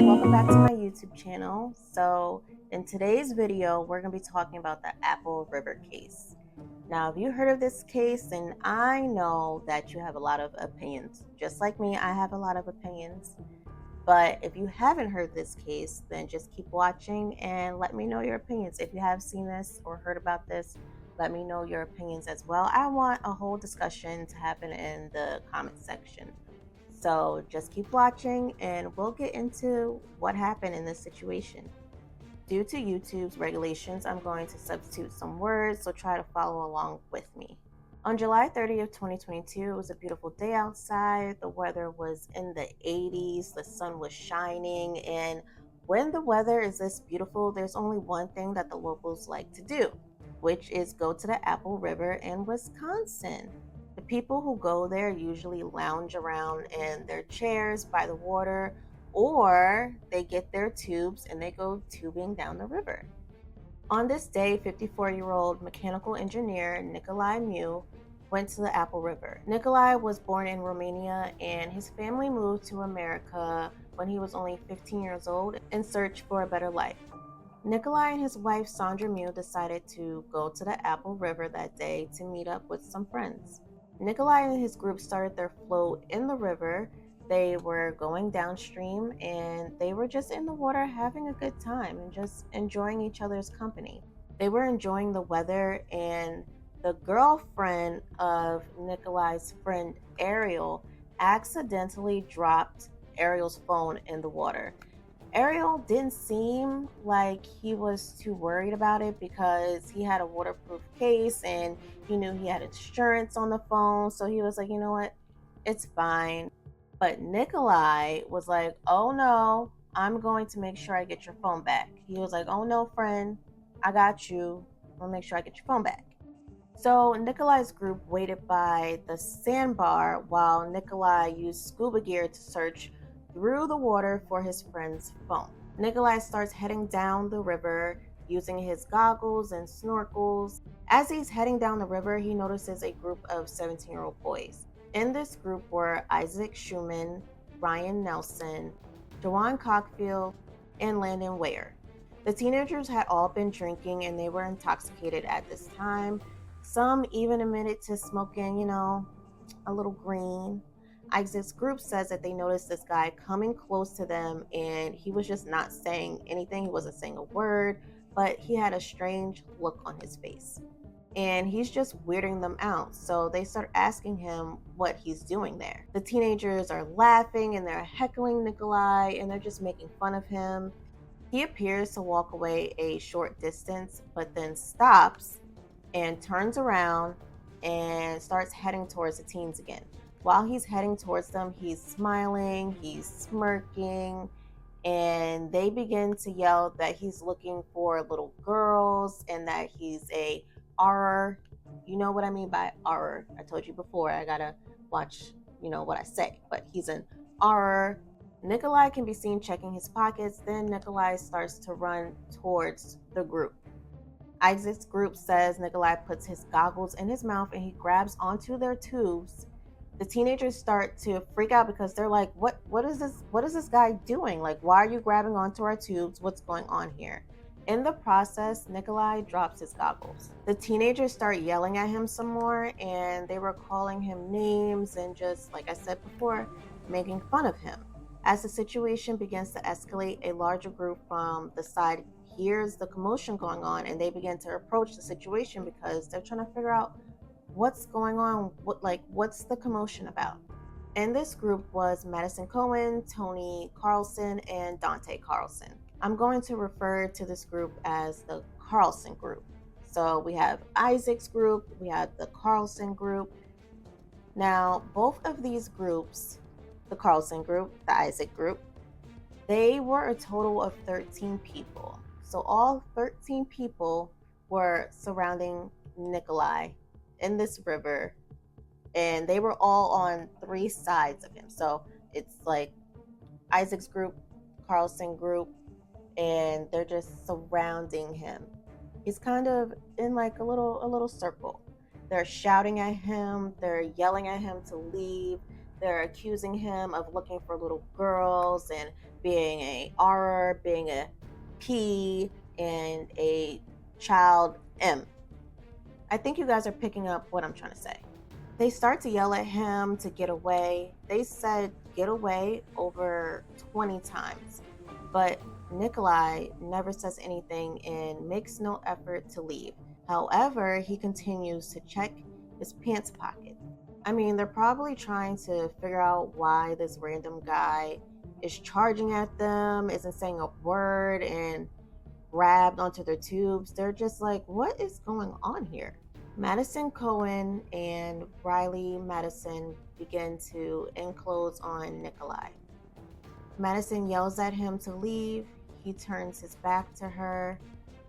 welcome back to my YouTube channel. So in today's video, we're going to be talking about the Apple River case. Now, if you heard of this case, then I know that you have a lot of opinions. Just like me, I have a lot of opinions. But if you haven't heard this case, then just keep watching and let me know your opinions. If you have seen this or heard about this, let me know your opinions as well. I want a whole discussion to happen in the comment section. So just keep watching and we'll get into what happened in this situation. Due to YouTube's regulations, I'm going to substitute some words, so try to follow along with me. On July 30th, 2022, it was a beautiful day outside. The weather was in the 80s, the sun was shining, and when the weather is this beautiful, there's only one thing that the locals like to do, which is go to the Apple River in Wisconsin. The people who go there usually lounge around in their chairs by the water, or they get their tubes and they go tubing down the river. On this day, 54-year-old mechanical engineer Nicolae Miu went to the Apple River. Nicolae was born in Romania and his family moved to America when he was only 15 years old in search for a better life. Nicolae and his wife Sandra Miu decided to go to the Apple River that day to meet up with some friends. Nicolae and his group started their float in the river. They were going downstream and they were just in the water having a good time and just enjoying each other's company. They were enjoying the weather, and the girlfriend of Nicolae's friend Ariel accidentally dropped Ariel's phone in the water. Ariel didn't seem like he was too worried about it because he had a waterproof case and he knew he had insurance on the phone. So he was like, you know what? It's fine. But Nicolae was like, oh no, I'm going to make sure I get your phone back. He was like, oh no, friend, I got you. I'll make sure I get your phone back. So Nicolae's group waited by the sandbar while Nicolae used scuba gear to search through the water for his friend's phone. Nicolae starts heading down the river using his goggles and snorkels. As he's heading down the river, he notices a group of 17-year-old boys. In this group were Isaac Schumann, Ryan Nelson, Jawan Cockfield, and Landon Ware. The teenagers had all been drinking and they were intoxicated at this time. Some even admitted to smoking, a little green. Isaac's group says that they noticed this guy coming close to them and he was just not saying anything. He wasn't saying a word, but he had a strange look on his face. And he's just weirding them out. So they start asking him what he's doing there. The teenagers are laughing and they're heckling Nicolae and they're just making fun of him. He appears to walk away a short distance, but then stops and turns around and starts heading towards the teens again. While he's heading towards them, he's smiling, he's smirking, and they begin to yell that he's looking for little girls and that he's a R. You know what I mean by R. I told you before, I gotta watch, what I say, but he's an R. Nicolae can be seen checking his pockets. Then Nicolae starts to run towards the group. Isaac's group says Nicolae puts his goggles in his mouth and he grabs onto their tubes. The teenagers start to freak out because they're like, what is this guy doing? Like, why are you grabbing onto our tubes? What's going on here? In the process, Nicolae drops his goggles. The teenagers start yelling at him some more and they were calling him names and just, like I said before, making fun of him. As the situation begins to escalate, a larger group from the side hears the commotion going on and they begin to approach the situation because they're trying to figure out what's going on, what's the commotion about. In this group was Madison Cohen, Tony Carlson, and Dante Carlson. I'm going to refer to this group as the Carlson group. So we have Isaac's group, we have the Carlson group. Now, both of these groups, the Carlson group, the Isaac group, they were a total of 13 people. So all 13 people were surrounding Nicolae in this river, and they were all on three sides of him. So it's like Isaac's group, Carlson group, and they're just surrounding him. He's kind of in like a little circle. They're shouting at him, they're yelling at him to leave. They're accusing him of looking for little girls and being a R, being a P, and a child M. I think you guys are picking up what I'm trying to say. They start to yell at him to get away. They said get away over 20 times, but Nikolai never says anything and makes no effort to leave. However, he continues to check his pants pocket. I mean, they're probably trying to figure out why this random guy is charging at them, isn't saying a word, and grabbed onto their tubes. They're just like, what is going on here? Madison Cohen and Riley Madison begin to enclose on Nikolai. Madison yells at him to leave. He turns his back to her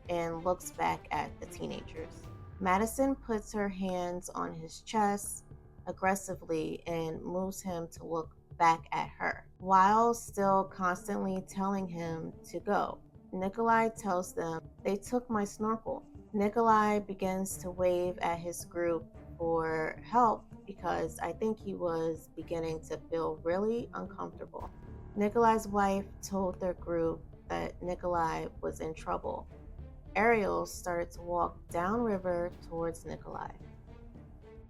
and looks back at the teenagers. Madison puts her hands on his chest aggressively and moves him to look back at her, while still constantly telling him to go. Nikolai tells them, they took my snorkel. Nikolai begins to wave at his group for help because I think he was beginning to feel really uncomfortable. Nikolai's wife told their group that Nikolai was in trouble. Ariel started to walk downriver towards Nikolai.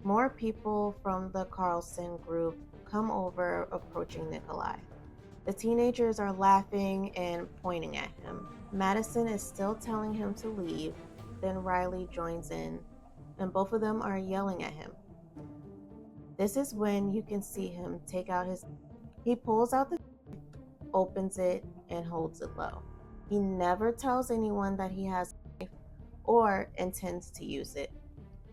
More people from the Carlson group come over, approaching Nikolai. The teenagers are laughing and pointing at him. Madison is still telling him to leave. Then Riley joins in, and both of them are yelling at him. This is when you can see him take out his... He pulls out the... opens it, and holds it low. He never tells anyone that he has a knife or intends to use it.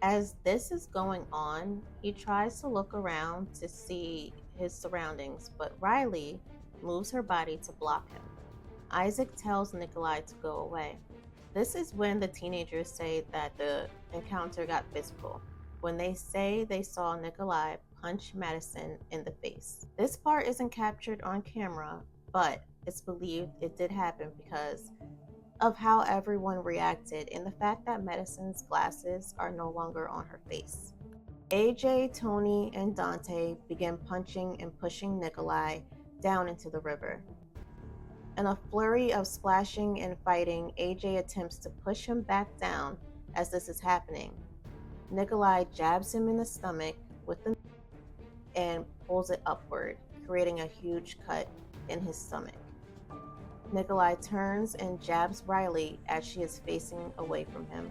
As this is going on, he tries to look around to see his surroundings, but Riley moves her body to block him. Isaac tells Nikolai to go away. This is when the teenagers say that the encounter got physical, when they say they saw Nikolai punch Madison in the face. This part isn't captured on camera, but it's believed it did happen because of how everyone reacted and the fact that Madison's glasses are no longer on her face. AJ, Tony, and Dante begin punching and pushing Nikolai down into the river. In a flurry of splashing and fighting, AJ attempts to push him back down as this is happening. Nikolai jabs him in the stomach with the knife and pulls it upward, creating a huge cut in his stomach. Nikolai turns and jabs Riley as she is facing away from him.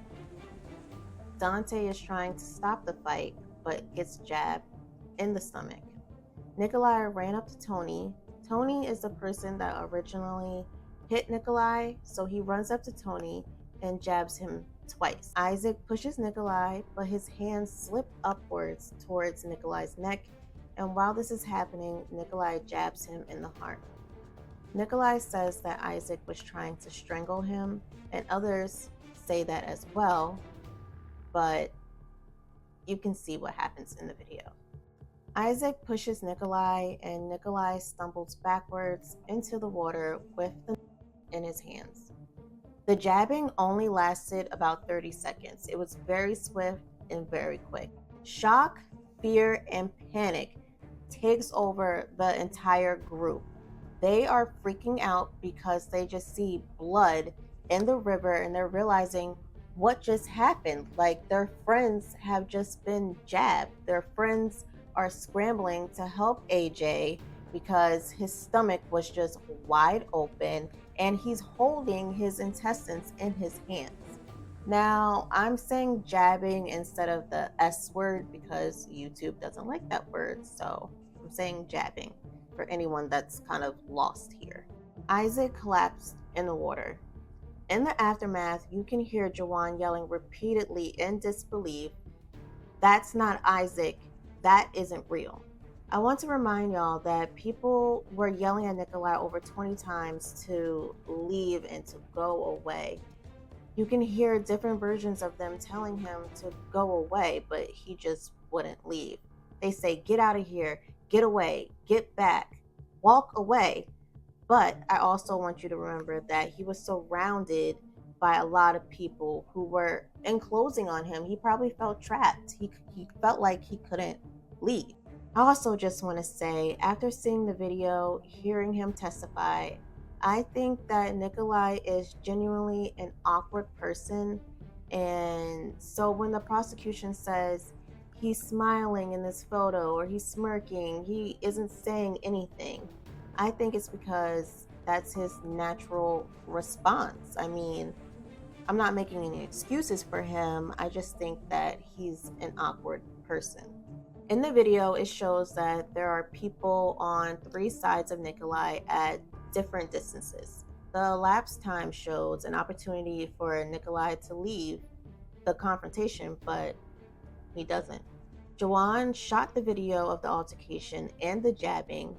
Dante is trying to stop the fight, but gets jabbed in the stomach. Nikolai ran up to Tony. Tony is the person that originally hit Nikolai, so he runs up to Tony and jabs him twice. Isaac pushes Nikolai, but his hands slip upwards towards Nikolai's neck, and while this is happening, Nikolai jabs him in the heart. Nikolai says that Isaac was trying to strangle him, and others say that as well, but you can see what happens in the video. Isaac pushes Nikolai, and Nikolai stumbles backwards into the water with the knife in his hands. The jabbing only lasted about 30 seconds. It was very swift and very quick. Shock, fear, and panic takes over the entire group. They are freaking out because they just see blood in the river and they're realizing what just happened. Like, their friends have just been jabbed. Their friends are scrambling to help AJ because his stomach was just wide open and he's holding his intestines in his hands. Now, I'm saying jabbing instead of the S word because YouTube doesn't like that word, so I'm saying jabbing for anyone that's kind of lost here. Isaac collapsed in the water. In the aftermath, you can hear Jawan yelling repeatedly in disbelief, "That's not Isaac. That isn't real." I want to remind y'all that people were yelling at Nikolai over 20 times to leave and to go away. You can hear different versions of them telling him to go away, but he just wouldn't leave. They say, "Get out of here, get away, get back, walk away." But I also want you to remember that he was surrounded by a lot of people who were enclosing on him. He probably felt trapped. He felt like he couldn't leave. I also just want to say, after seeing the video, hearing him testify, I think that Nikolai is genuinely an awkward person. And so when the prosecution says he's smiling in this photo or he's smirking, he isn't saying anything, I think it's because that's his natural response. I mean, I'm not making any excuses for him. I just think that he's an awkward person. In the video, it shows that there are people on three sides of Nikolai at different distances. The elapsed time shows an opportunity for Nikolai to leave the confrontation, but he doesn't. Jawan shot the video of the altercation and the jabbing.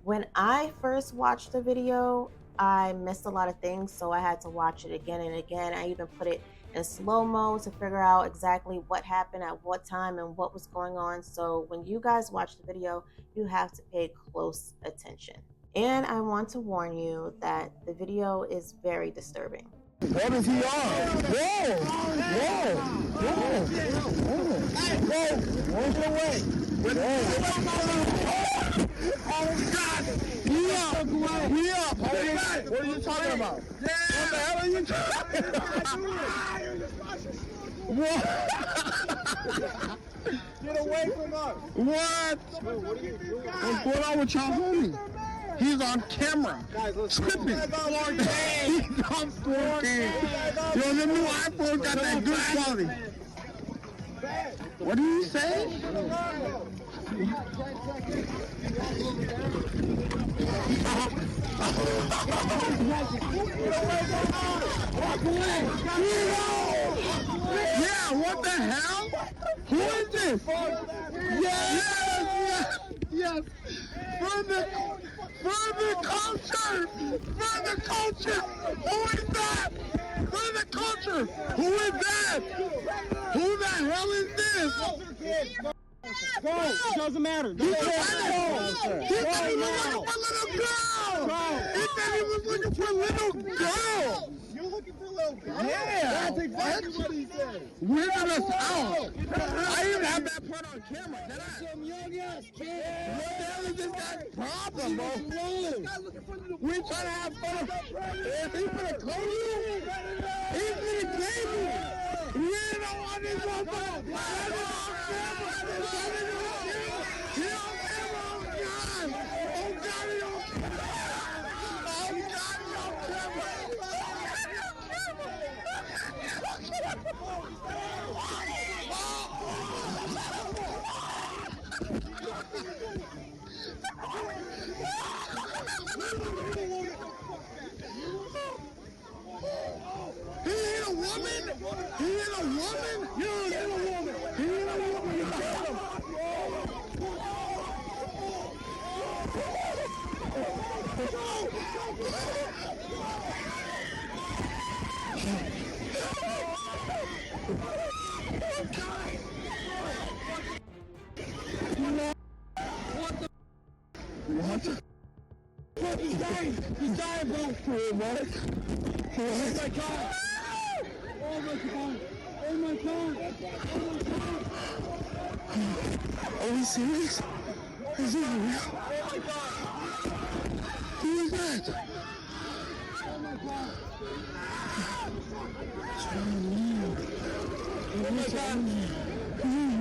When I first watched the video, I missed a lot of things, so I had to watch it again and again. I even put it in slow mo to figure out exactly what happened at what time and what was going on. So when you guys watch the video, you have to pay close attention. And I want to warn you that the video is very disturbing. What is he on? Whoa! Whoa! Whoa! Whoa! Whoa! Get away! Oh God! We up! We up! What are you talking about? Yeah. What the hell are you talking about? What? Get away from us! What? What's going on with y'all homie? He's on camera. Guys, tripping. He's on 4K. Yo, the new iPhone got that good quality. What did you say? Yeah, what the hell? Who is this? Yes. For the culture! For the culture! Who is that? For the culture! Who is that? Who the hell is this? Go! It doesn't matter. He said he said he was looking for a little girl! You're looking for a little girl? Yeah! That's exactly what he said! Weirded us out! I didn't have that part on camera, did I? Some young ass kid! What the hell is this guy's problem, bro? We're trying to have fun. Is he gonna claim you? He's gonna claim you! We don't want this motherfucker! Let it on camera! Let it on camera! Get on camera! Oh God! Oh God! He on camera! Oh God! He on camera! He ain't a woman! He ain't a woman! You ain't a woman! He ain't a woman! You got him! What the? He's dying! He's dying, bro! What? Oh my God! Oh my God! Oh my God! Are we serious? Is this real? Oh my God! Who is that? Oh my God! Oh my God!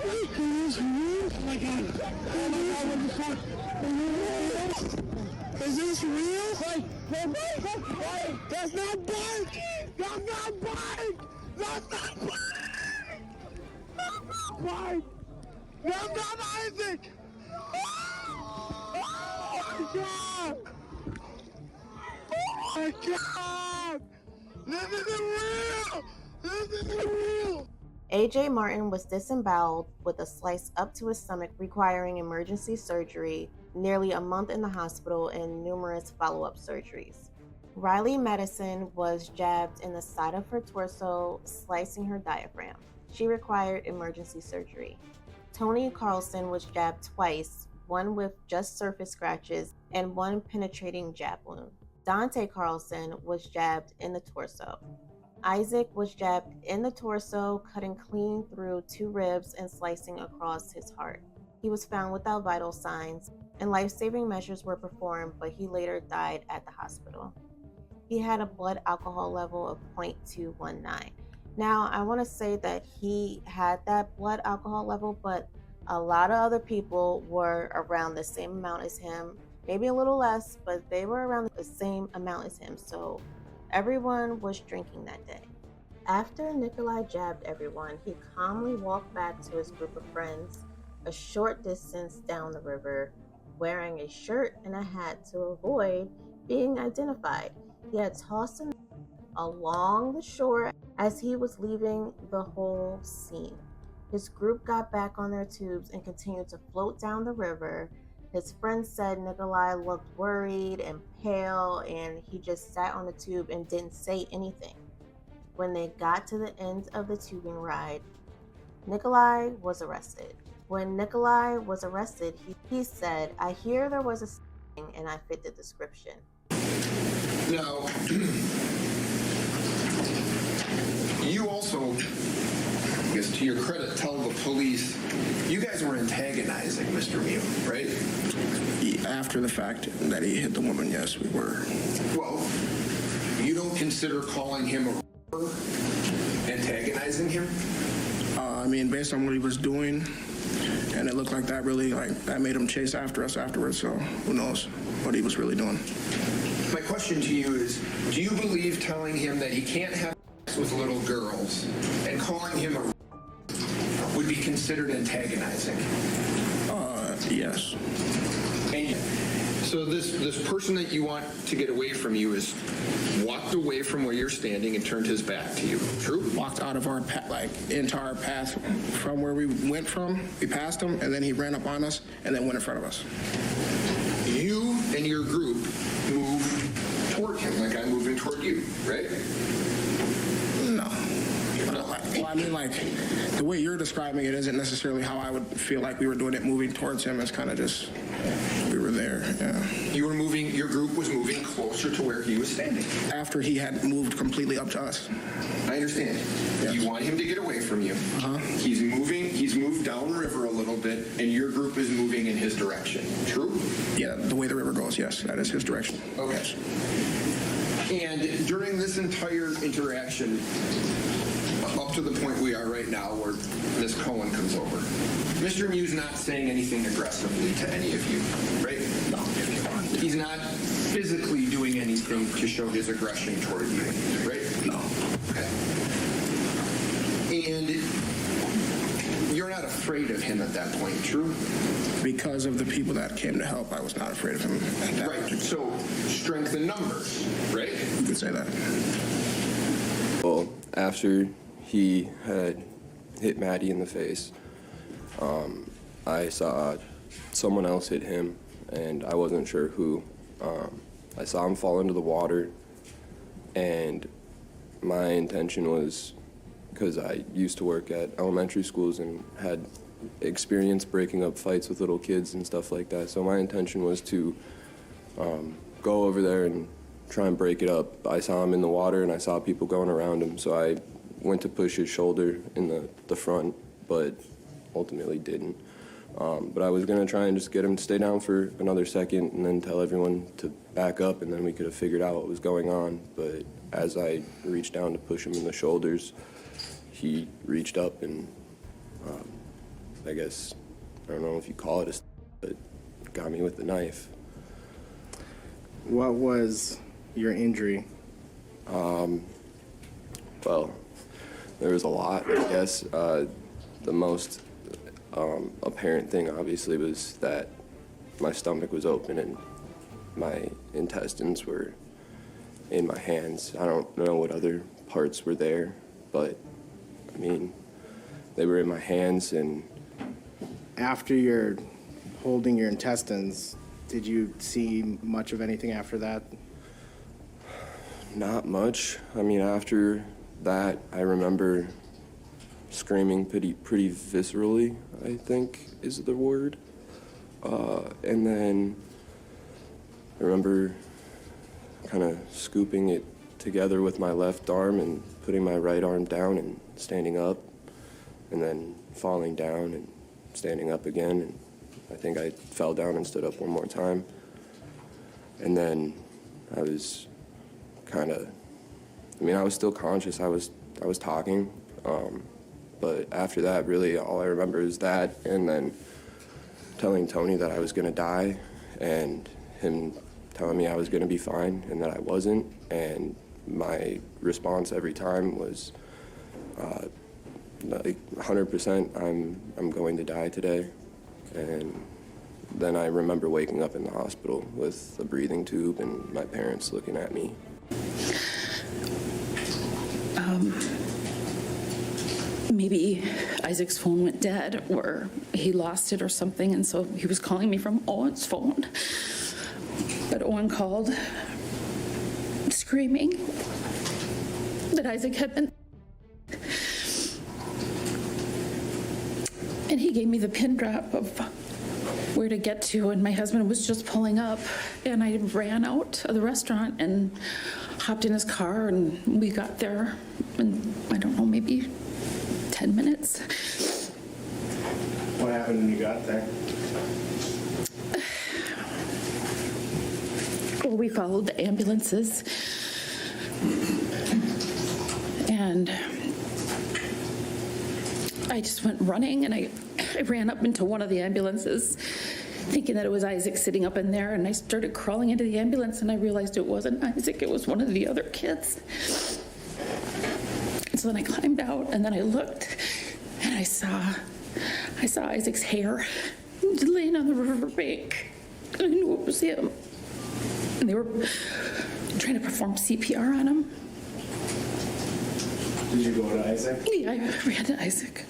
Is this real? Oh my God! Oh my God! What the fuck? Is this real? Wait! That's not Bike! That's not Bike! That's not Bike! That's not Bike! That's not Isaac! Oh my God! Oh my God! This isn't real! This isn't real! AJ Martin was disemboweled with a slice up to his stomach, requiring emergency surgery, nearly a month in the hospital, and numerous follow-up surgeries. Riley Madison was jabbed in the side of her torso, slicing her diaphragm. She required emergency surgery. Tony Carlson was jabbed twice, one with just surface scratches and one penetrating jab wound. Dante Carlson was jabbed in the torso. Isaac was jabbed in the torso, cutting clean through two ribs and slicing across his heart. He was found without vital signs, and life-saving measures were performed, but he later died at the hospital. He had a blood alcohol level of 0.219. Now, I want to say that he had that blood alcohol level, but a lot of other people were around the same amount as him, maybe a little less, but they were around the same amount as him. So everyone was drinking that day. After Nikolai jabbed everyone, he calmly walked back to his group of friends a short distance down the river, wearing a shirt and a hat to avoid being identified. He had tossed him along the shore as he was leaving the whole scene. His group got back on their tubes and continued to float down the river. His friends said Nikolai looked worried and pale, and he just sat on the tube and didn't say anything. When they got to the end of the tubing ride, Nikolai was arrested. When Nikolai was arrested, he said, "I hear there was a sting and I fit the description." Now, you also, I guess to your credit, tell the police you guys were antagonizing Mr. Mew, right? After the fact that he hit the woman, yes, we were. Well, you don't consider calling him a antagonizing him? I mean, based on what he was doing, and it looked like that really, that made him chase after us afterwards, so who knows what he was really doing. My question to you is, do you believe telling him that he can't have sex with little girls and calling him a would be considered antagonizing? Yes. And so this person that you want to get away from you is walked away from where you're standing and turned his back to you. True? Walked out of our into our path from where we went from. We passed him, and then he ran up on us and then went in front of us. You and your group move toward him like I'm moving toward you, right? No. Well, I mean, the way you're describing it isn't necessarily how I would feel like we were doing it, moving towards him. It's kind of just, we were there, yeah. You were moving, your group was moving closer to where he was standing. After he had moved completely up to us. I understand. Yes. You want him to get away from you. Uh-huh. He's moved downriver a little bit, and your group is moving in his direction. True? Yeah, the way the river goes, yes, that is his direction. Okay. Yes. And during this entire interaction, up to the point we are right now where Ms. Cohen comes over, Mr. Mew's not saying anything aggressively to any of you, right? No. He's not physically doing anything to show his aggression toward you, right? No. Okay. And you're not afraid of him at that point, true? Because of the people that came to help, I was not afraid of him at that Right, so strength in numbers, right? You could say that. Well, after he had hit Maddie in the face, I saw someone else hit him, and I wasn't sure who. I saw him fall into the water, and my intention was, because I used to work at elementary schools and had experience breaking up fights with little kids and stuff like that, so my intention was to go over there and try and break it up. I saw him in the water, and I saw people going around him, so I went to push his shoulder in the front, but ultimately didn't. But I was going to try and just get him to stay down for another second and then tell everyone to back up, and then we could have figured out what was going on. But as I reached down to push him in the shoulders, he reached up and I guess, I don't know if you call it but got me with the knife. What was your injury? Well, there was a lot, I guess. The most apparent thing, obviously, was that my stomach was open and my intestines were in my hands. I don't know what other parts were there, but, I mean, they were in my hands. And After you're holding your intestines, did you see much of anything after that? not much. I mean, after that, I remember screaming pretty viscerally, I think is the word. And then I remember kind of scooping it together with my left arm and putting my right arm down and standing up, and then falling down and standing up again and I think I fell down and stood up one more time. And then I was I was still conscious. I was talking. But after that, really, all I remember is that, and then telling Tony that I was going to die, and him telling me I was going to be fine and that I wasn't. And my response every time was, like 100%, I'm going to die today. And then I remember waking up in the hospital with a breathing tube and my parents looking at me. Maybe Isaac's phone went dead, or he lost it or something, and so he was calling me from Owen's phone. But Owen called, screaming that Isaac had been. And he gave me the pin drop of where to get to, and my husband was just pulling up, and I ran out of the restaurant and hopped in his car, and we got there in, I don't know, maybe 10 minutes. What happened when you got there? Well, we followed the ambulances, and I just went running, and I ran up into one of the ambulances thinking that it was Isaac sitting up in there, and I started crawling into the ambulance, and I realized it wasn't Isaac, it was one of the other kids. So then I climbed out, and then I looked, and I saw Isaac's hair laying on the riverbank. I knew it was him. And they were trying to perform CPR on him. Did you go to Isaac? Yeah, I ran to Isaac.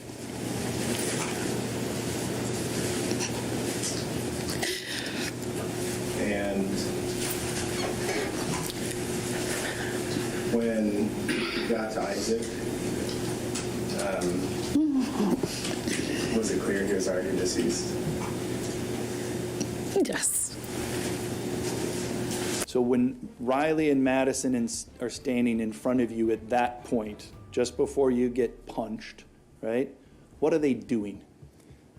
And when you got to Isaac, was it clear he was already deceased? Yes. So when Riley and Madison are standing in front of you at that point, just before you get punched, right? What are they doing?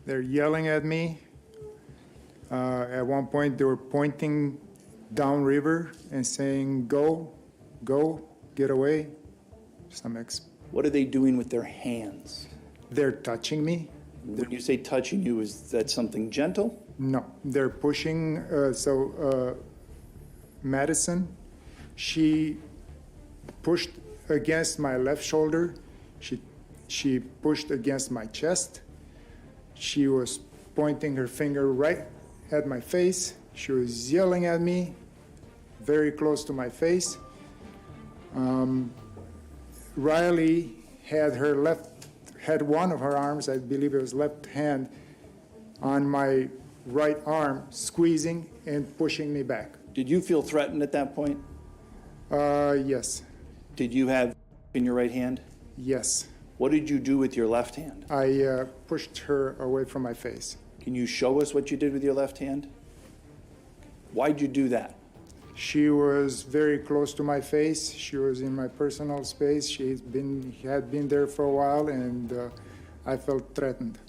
They're yelling at me. At one point, they were pointing downriver and saying, go, get away. What are they doing with their hands? They're touching me. When you say touching you, is that something gentle? No, they're pushing. Madison, she pushed against my left shoulder. She pushed against my chest. She was pointing her finger right at my face. She was yelling at me, very close to my face. Riley had one of her arms, I believe it was left hand, on my right arm, squeezing and pushing me back. Did you feel threatened at that point? Yes. Did you have in your right hand? Yes. What did you do with your left hand? I pushed her away from my face. Can you show us what you did with your left hand? Why'd you do that? She was very close to my face. She was in my personal space. She had been there for a while, and I felt threatened.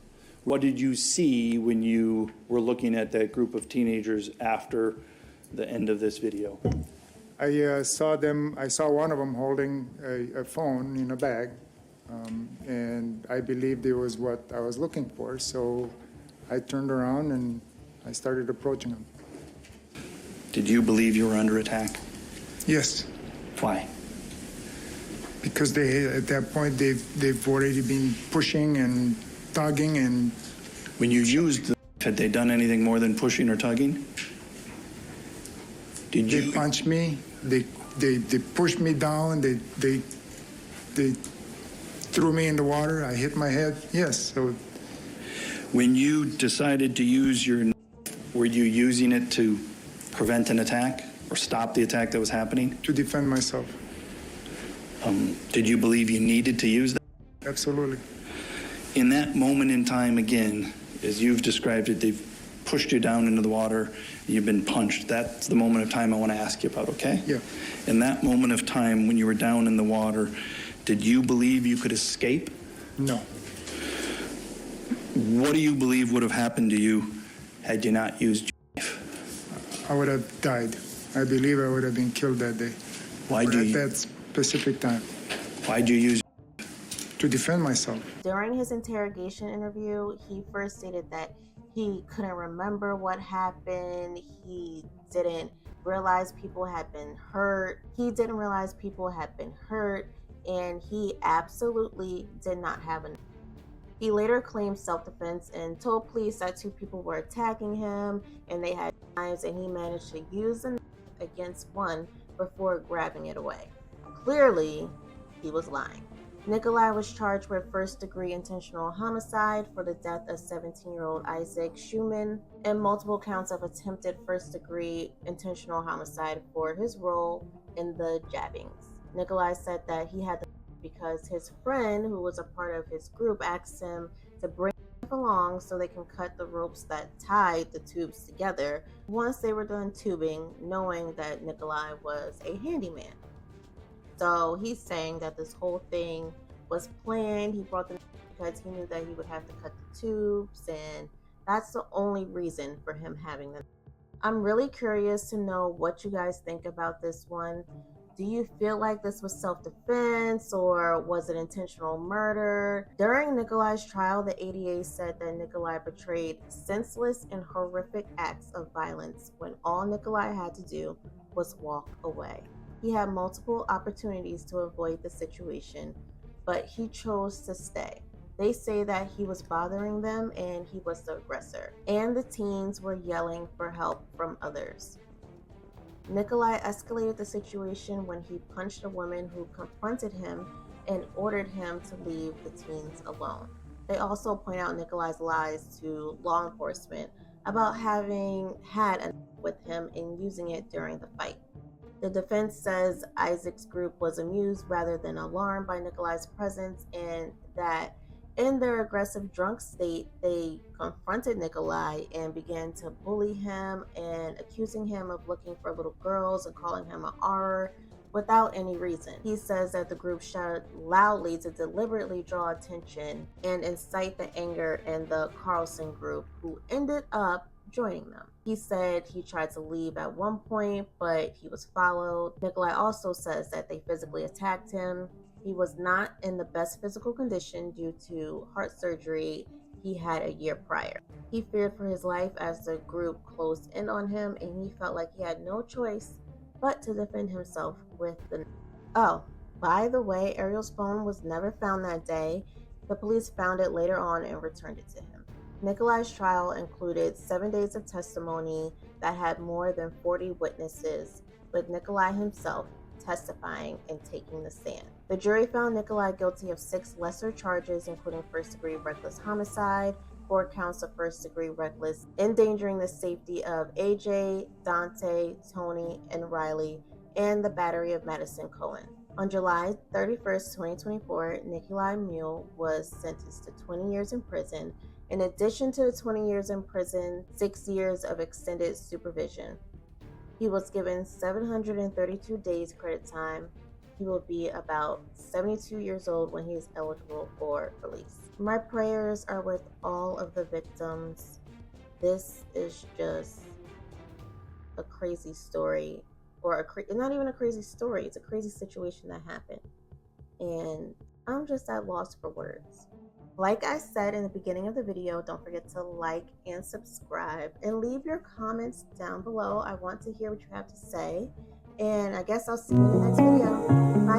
What did you see when you were looking at that group of teenagers after the end of this video? I saw one of them holding a phone in a bag, and I believed it was what I was looking for. So I turned around and I started approaching them. Did you believe you were under attack? Yes, Why? because at that point they've already been pushing and tugging, and When you used the, had they done anything more than pushing or tugging? Did they you? punched me. They pushed me down. They threw me in the water. I hit my head. Yes. So When you decided to use your, were you using it to prevent an attack or stop the attack that was happening? to defend myself. Did you believe you needed to use that? Absolutely. In that moment in time, again, as you've described it, they've pushed you down into the water, you've been punched. That's the moment of time I want to ask you about, okay? Yeah. In that moment of time when you were down in the water, did you believe you could escape? No. What do you believe would have happened to you had you not used? I would have died. I believe I would have been killed that day. Why'd you? At that specific time. Why'd you use? To defend myself. During his interrogation interview, he first stated that he couldn't remember what happened. He didn't realize people had been hurt. And he absolutely did not have a knife. He later claimed self-defense and told police that two people were attacking him and they had knives, and he managed to use the knife against one before grabbing it away. Clearly, he was lying. Nikolai was charged with first-degree intentional homicide for the death of 17-year-old Isaac Schumann and multiple counts of attempted first-degree intentional homicide for his role in the jabbings. Nikolai said that he had the because his friend, who was a part of his group, asked him to bring him along so they can cut the ropes that tied the tubes together once they were done tubing, knowing that Nikolai was a handyman. So he's saying that this whole thing was planned. He brought them because he knew that he would have to cut the tubes, and that's the only reason for him having them. I'm really curious to know what you guys think about this one. Do you feel like this was self-defense or was it intentional murder? During Nikolai's trial, the ADA said that Nikolai portrayed senseless and horrific acts of violence when all Nikolai had to do was walk away. He had multiple opportunities to avoid the situation, but he chose to stay. They say that he was bothering them and he was the aggressor, and the teens were yelling for help from others. Nikolai escalated the situation when he punched a woman who confronted him and ordered him to leave the teens alone. They also point out Nikolai's lies to law enforcement about having had a knife with him and using it during the fight. The defense says Isaac's group was amused rather than alarmed by Nikolai's presence, and that in their aggressive drunk state, they confronted Nikolai and began to bully him and accusing him of looking for little girls and calling him an R without any reason. He says that the group shouted loudly to deliberately draw attention and incite the anger in the Carlson group, who ended up joining them. He said he tried to leave at one point, but he was followed. Nikolai also says that they physically attacked him. He was not in the best physical condition due to heart surgery he had a year prior. He feared for his life as the group closed in on him, and he felt like he had no choice but to defend himself with the knife. Oh, by the way, Ariel's phone was never found that day. The police found it later on and returned it to him. Nikolai's trial included 7 days of testimony that had more than 40 witnesses, with Nikolai himself testifying and taking the stand. The jury found Nikolai guilty of 6 lesser charges, including first-degree reckless homicide, 4 counts of first-degree reckless endangering the safety of AJ, Dante, Tony, and Riley, and the battery of Madison Cohen. On July 31st, 2024, Nikolai Mule was sentenced to 20 years in prison. In addition to the 20 years in prison, 6 years of extended supervision. He was given 732 days credit time. He will be about 72 years old when he is eligible for release. My prayers are with all of the victims. This is just a crazy story, or not even a crazy story. It's a crazy situation that happened. And I'm just at loss for words. Like I said in the beginning of the video, don't forget to like and subscribe and leave your comments down below. I want to hear what you have to say. And I guess I'll see you in the next video. Bye.